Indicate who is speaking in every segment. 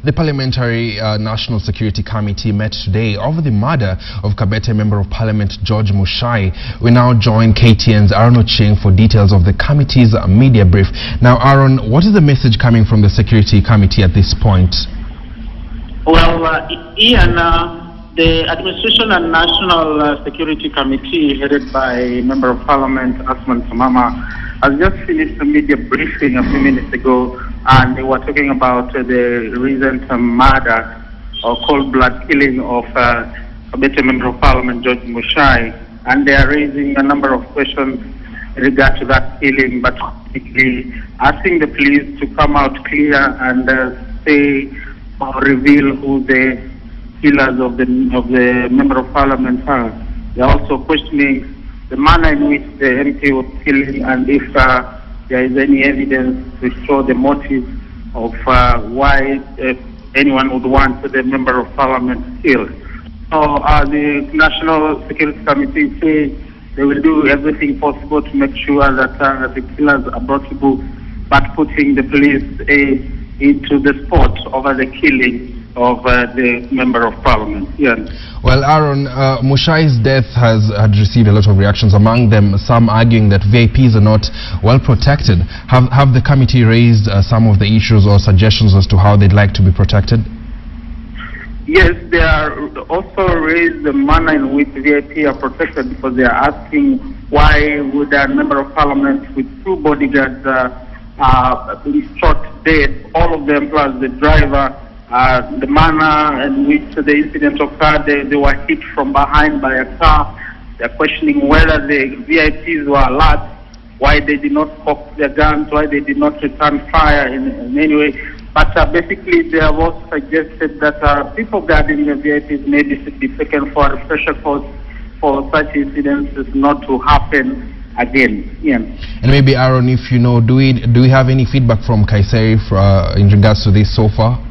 Speaker 1: The Parliamentary National Security Committee met today over the murder of Kabete Member of Parliament George Muchai. We now join KTN's Aaron Ocheng for details of the committee's media brief. Now, Aaron, what is the message coming from the Security Committee at this point?
Speaker 2: Well, Ian, the Administration and National Security Committee, headed by Member of Parliament Asman Samama, has just finished a media briefing a few minutes ago, and they were talking about the recent murder or cold-blood killing of Kabete Member of Parliament George Muchai, and they are raising a number of questions in regard to that killing, but basically asking the police to come out clear and say or reveal who the killers of the Member of Parliament are. They are also questioning the manner in which the MP was killing, and if there is any evidence to show the motive of why anyone would want the Member of Parliament killed. So the National Security Committee says they will do everything possible to make sure that the killers are brought to book, but putting the police into the spot over the killing of the Member of Parliament. Yeah.
Speaker 1: Well, Aaron, Muchai's death had received a lot of reactions, among them some arguing that VIPs are not well protected. Have the committee raised some of the issues or suggestions as to how they'd like to be protected?
Speaker 2: Yes, they are also raised the manner in which VIP are protected, because they are asking why would a Member of Parliament with two bodyguards be shot dead, all of them plus the driver. The manner in which the incident occurred, they were hit from behind by a car. They're questioning whether the VIPs were alert, why they did not cock their guns, why they did not return fire in any way. But basically, they have also suggested that people guarding the VIPs maybe should be taken for a refresher course for such incidents not to happen again. Yeah.
Speaker 1: And maybe, Aaron, if you know, do we have any feedback from Kaiseri in regards to this so far?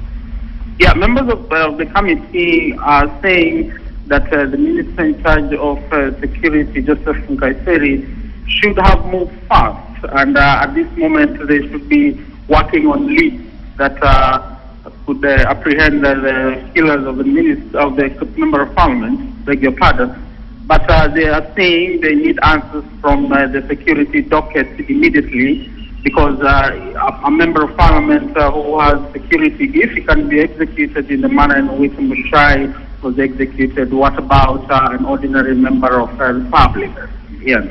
Speaker 2: Yeah, members of the committee are saying that the Minister in charge of security, Joseph Kaiseri, should have moved fast, and at this moment they should be working on leads that could apprehend the killers of the Member of Parliament, beg your pardon. But they are saying they need answers from the security docket immediately, because a Member of Parliament who has security, if he can be executed in the manner in which Muchai was executed, what about an ordinary member of the public? Yes.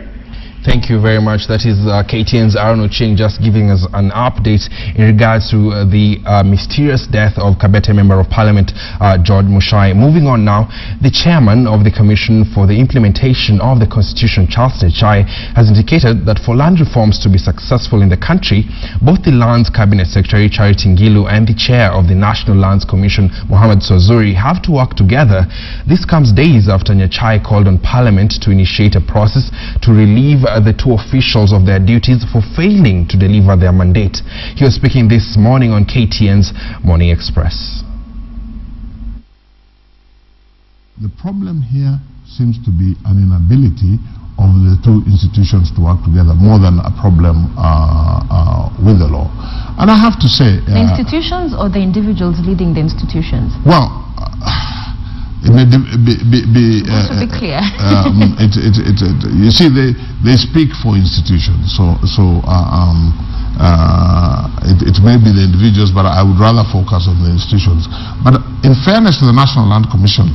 Speaker 1: Thank you very much. That is KTN's Aaron Ocheng just giving us an update in regards to the mysterious death of Kabete Member of Parliament George Muchai. Moving on now, the chairman of the Commission for the Implementation of the Constitution, Charles Muchai, has indicated that for land reforms to be successful in the country, both the Lands Cabinet Secretary Charity Ngilu and the chair of the National Lands Commission, Mohammed Swazuri, have to work together. This comes days after Muchai called on Parliament to initiate a process to relieve the two officials of their duties for failing to deliver their mandate. He was speaking this morning on KTN's Morning Express.
Speaker 3: The problem here seems to be an inability of the two institutions to work together more than a problem with the law. And I have to say...
Speaker 4: the institutions or the individuals leading the institutions?
Speaker 3: Well, it may be
Speaker 4: clear.
Speaker 3: You see, they speak for institutions, so it may be the individuals, but I would rather focus on the institutions. But in fairness to the National Land Commission,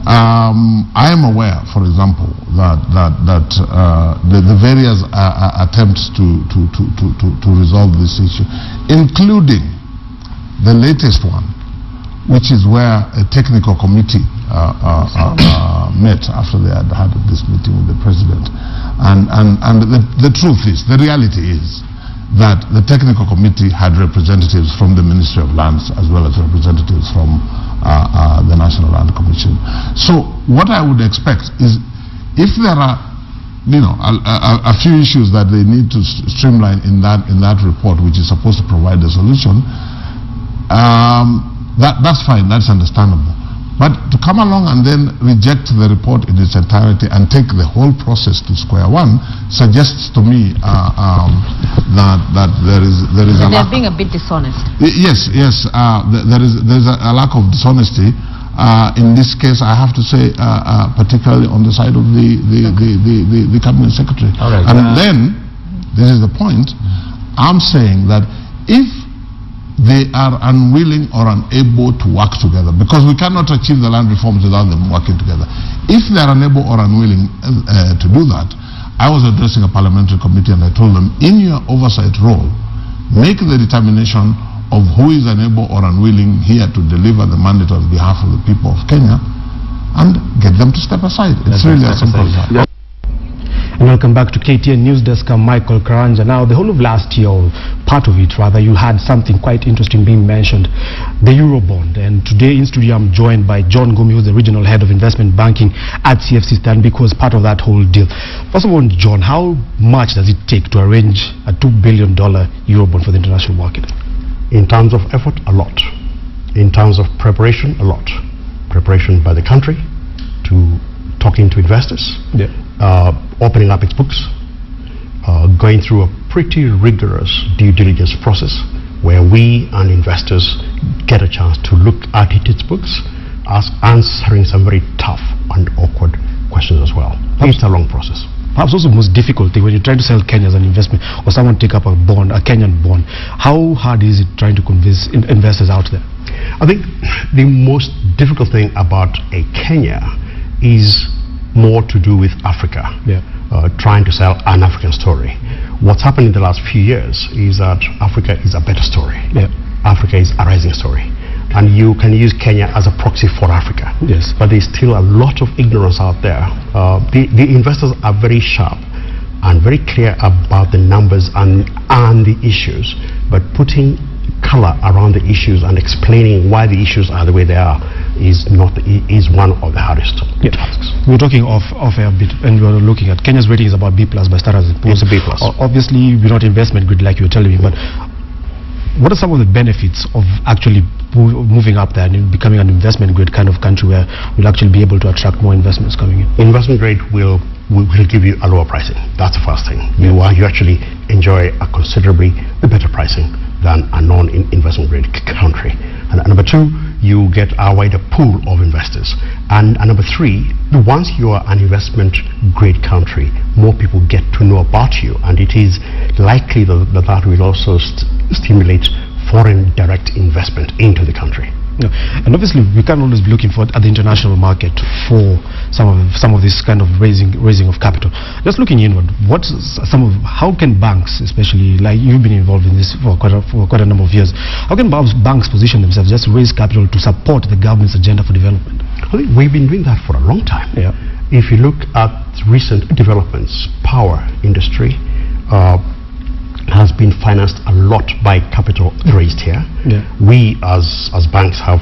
Speaker 3: I am aware, for example, that the various attempts to resolve this issue, including the latest one, which is where a technical committee met after they had this meeting with the president. And the truth is, the reality is, that the technical committee had representatives from the Ministry of Lands as well as representatives from the National Land Commission. So what I would expect is, if there are a few issues that they need to streamline in that report, which is supposed to provide a solution, that's fine, that's understandable. But to come along and then reject the report in its entirety and take the whole process to square one suggests to me that there is a
Speaker 4: they're
Speaker 3: lack.
Speaker 4: being a bit dishonest.
Speaker 3: Yes, there's a lack of dishonesty. In this case, I have to say, particularly on the side of the cabinet secretary.
Speaker 1: All right.
Speaker 3: And then, this is the point, I'm saying that if they are unwilling or unable to work together, because we cannot achieve the land reforms without them working together. If they are unable or unwilling to do that, I was addressing a parliamentary committee and I told them, in your oversight role, make the determination of who is unable or unwilling here to deliver the mandate on behalf of the people of Kenya and get them to step aside. It's really as simple as that.
Speaker 5: And welcome back to KTN Newsdesk. I'm Michael Karanja. Now, the whole of last year, or part of it rather, you had something quite interesting being mentioned, the Eurobond. And today in studio, I'm joined by John Gumi, who's the regional head of investment banking at CFC Stanbic, because part of that whole deal. First of all, John, how much does it take to arrange a $2 billion Eurobond for the international market?
Speaker 6: In terms of effort, a lot. In terms of preparation, a lot. Preparation by the country to talking to investors.
Speaker 5: Yeah.
Speaker 6: Opening up its books, going through a pretty rigorous due diligence process where we and investors get a chance to look at its books, answering some very tough and awkward questions as well. It's a long process.
Speaker 5: Perhaps also the most difficult thing when you're trying to sell Kenya as an investment, or someone take up a bond, a Kenyan bond, how hard is it trying to convince investors out there?
Speaker 6: I think the most difficult thing about a Kenya is more to do with Africa, trying to sell an African story. What's happened in the last few years is that Africa is a better story. Africa is a rising story. And you can use Kenya as a proxy for Africa.
Speaker 5: Yes.
Speaker 6: But there's still a lot of ignorance out there. The investors are very sharp and very clear about the numbers and the issues, but putting color around the issues and explaining why the issues are the way they are is one of the hardest tasks.
Speaker 5: We're talking off air a bit, and we're looking at Kenya's rating is about B+ by Standard & Poor's.
Speaker 6: It's a B+.
Speaker 5: Obviously, we're not investment grade like you were telling me, but what are some of the benefits of actually moving up there and becoming an investment grade kind of country where we'll actually be able to attract more investments coming in?
Speaker 6: Investment grade will give you a lower pricing. That's the first thing. You actually enjoy a considerably better pricing than a non-investment grade country. And number two, you get a wider pool of investors. And number three, once you are an investment grade country, more people get to know about you, and it is likely that will also stimulate foreign direct investment into the country.
Speaker 5: And obviously we can't always be looking for at the international market for some of this kind of raising of capital. Just looking inward, how can banks, especially like you've been involved in this for quite a number of years, how can banks position themselves just to raise capital to support the government's agenda for development?
Speaker 6: I think we've been doing that for a long time.
Speaker 5: Yeah.
Speaker 6: If you look at recent developments, power industry has been financed a lot by capital raised here.
Speaker 5: Yeah.
Speaker 6: We as banks have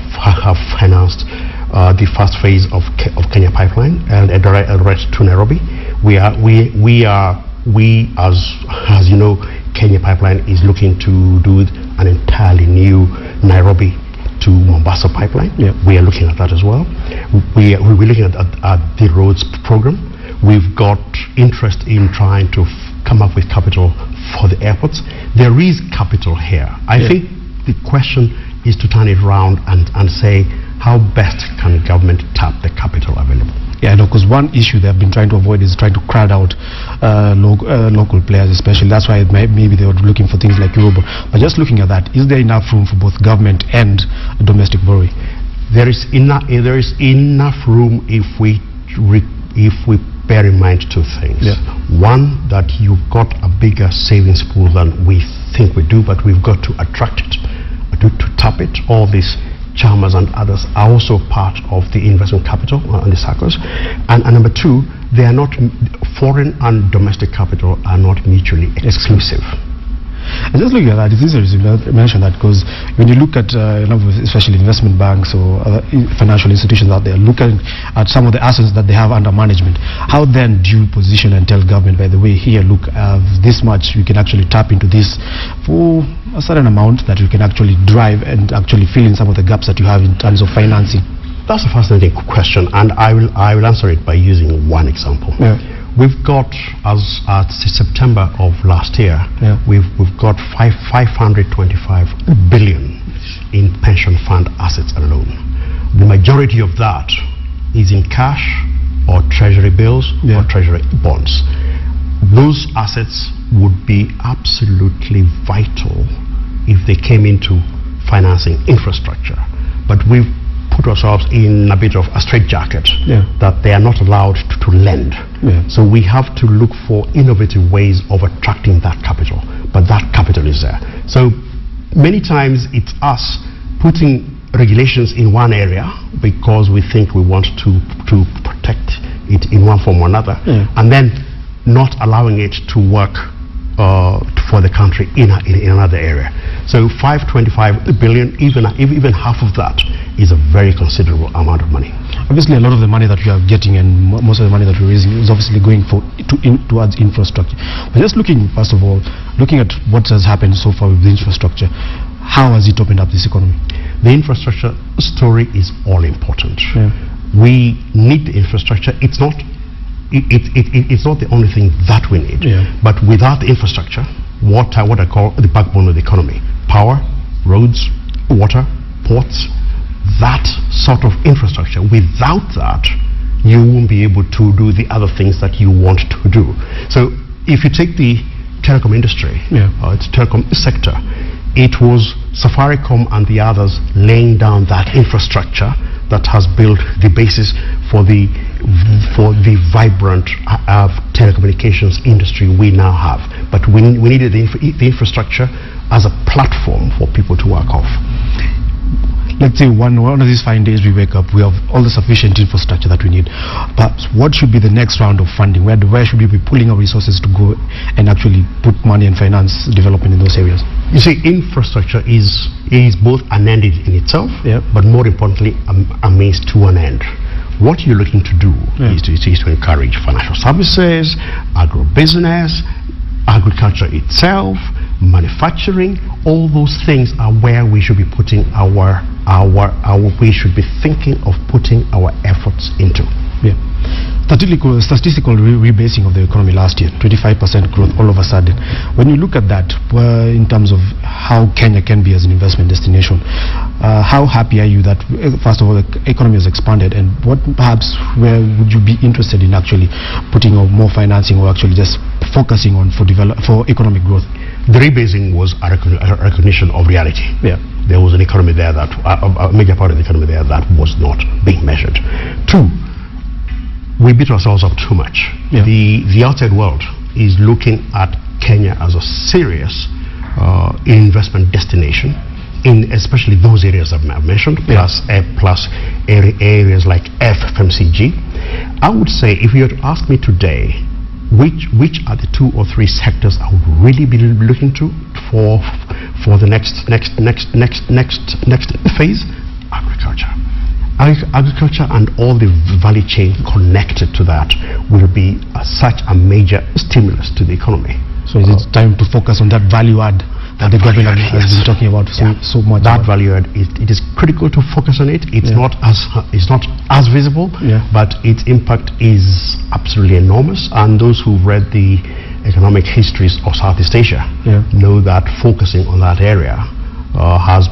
Speaker 6: financed the first phase of Kenya Pipeline and direct to Nairobi. As you know, Kenya Pipeline is looking to do an entirely new Nairobi to Mombasa pipeline.
Speaker 5: Yeah.
Speaker 6: We are looking at that as well. We're looking at the roads program. We've got interest in trying to come up with capital for the airports. There is capital here. I think the question is to turn it around and say, how best can government tap the capital available?
Speaker 5: Yeah, no, because one issue they've been trying to avoid is trying to crowd out local players, especially. That's why maybe they were looking for things like Eurobond. But just looking at that, is there enough room for both government and domestic borrowing?
Speaker 6: There is enough room if we bear in mind two things.
Speaker 5: Yeah.
Speaker 6: One, that you've got a bigger savings pool than we think we do, but we've got to attract it, to tap it. All these Chalmers and others are also part of the investment capital and the circles. And number two, they are not, foreign and domestic capital are not mutually exclusive.
Speaker 5: And just looking at that, it's easy to mention that because when you look at especially investment banks or other financial institutions out there, looking at some of the assets that they have under management, how then do you position and tell government, by the way, here, look, this much, you can actually tap into this for a certain amount that you can actually drive and actually fill in some of the gaps that you have in terms of financing?
Speaker 6: That's a fascinating question, and I will answer it by using one example.
Speaker 5: Yeah.
Speaker 6: We've got, as at September of last year, we've got 525 billion in pension fund assets alone. The majority of that is in cash or treasury bills or treasury bonds. Those assets would be absolutely vital if they came into financing infrastructure. But we've put ourselves in a bit of a straitjacket that they are not allowed to lend. So we have to look for innovative ways of attracting that capital, but that capital is there. So many times it's us putting regulations in one area because we think we want to protect it in one form or another, and then not allowing it to work for the country in another area. So 525 billion, even half of that is a very considerable amount of money.
Speaker 5: Obviously, a lot of the money that we are getting and most of the money that we're raising is obviously going towards infrastructure. But just looking, first of all, looking at what has happened so far with the infrastructure, how has it opened up this economy?
Speaker 6: The infrastructure story is all important. We need the infrastructure. It's not the only thing that we need. But without the infrastructure, what I call the backbone of the economy, power, roads, water, ports, that sort of infrastructure, without that, you won't be able to do the other things that you want to do. So if you take the telecom industry, it's telecom sector, it was Safaricom and the others laying down that infrastructure that has built the basis for the vibrant telecommunications industry we now have. But we needed the infrastructure as a platform for people to work off.
Speaker 5: Let's say one of these fine days we wake up, we have all the sufficient infrastructure that we need. But what should be the next round of funding? Where should we be pulling our resources to go and actually put money and finance development in those areas?
Speaker 6: You see, infrastructure is both an end in itself, but more importantly, a means to an end. What you're looking to do is to encourage financial services, agribusiness, agriculture itself, manufacturing. All those things are where we should be putting we should be thinking of putting our efforts into.
Speaker 5: Statistical rebasing of the economy last year, 25% growth all of a sudden. When you look at that, in terms of how Kenya can be as an investment destination, how happy are you that, first of all, the economy has expanded, and what perhaps where would you be interested in actually putting more financing or actually just focusing on for economic growth?
Speaker 6: The rebasing was a recognition of reality. There was an economy there that, a major part of the economy there that was not being measured. Two, we beat ourselves up too much. The outside world is looking at Kenya as a serious investment destination, in especially those areas I've mentioned, plus areas like FMCG. I would say, if you were to ask me today, which are the 2 or 3 sectors I would really be looking to for the next phase? Agriculture. Agriculture and all the value chain connected to that will be such a major stimulus to the economy.
Speaker 5: So it's time to focus on that value add that the government has been talking about so much.
Speaker 6: That value add, it is critical to focus on it. It's not as visible, but its impact is absolutely enormous. And those who've read the economic histories of Southeast Asia know that focusing on that area was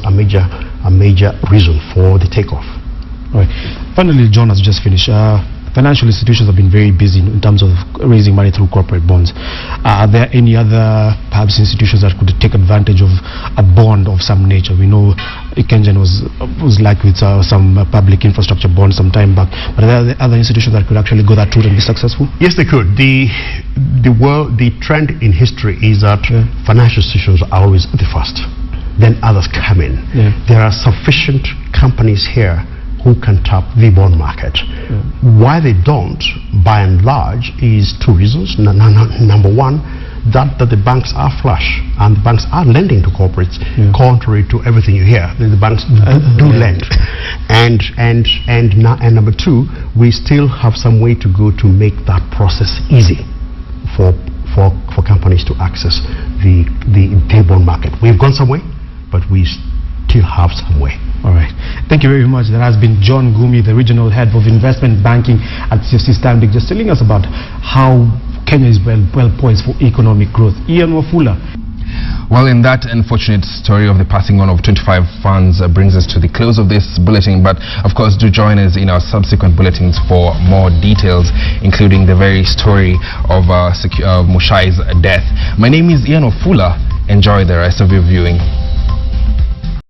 Speaker 6: a major reason for the takeoff.
Speaker 5: All right. Finally, John has just finished. Financial institutions have been very busy in terms of raising money through corporate bonds. Are there any other perhaps institutions that could take advantage of a bond of some nature? We know Kenyan was like with some public infrastructure bonds some time back, but are there other institutions that could actually go that route and be successful?
Speaker 6: Yes, they could. The trend in history is that financial institutions are always the first, then others come in. There are sufficient companies here who can tap the bond market. Why they don't, by and large, is 2 reasons. Number one, that the banks are flush and the banks are lending to corporates, contrary to everything you hear. The banks do lend. And number two, we still have some way to go to make that process easy for companies to access the bond market. We've gone some way, but we still have some way.
Speaker 5: All right. Thank you very much. That has been John Gumi, the Regional Head of Investment Banking at CFC Stanbic, just telling us about how Kenya is well poised for economic growth. Ian Wafula.
Speaker 1: Well, in that unfortunate story of the passing on of 25 funds brings us to the close of this bulletin. But, of course, do join us in our subsequent bulletins for more details, including the very story of Muchai's death. My name is Ian Wafula. Enjoy the rest of your viewing.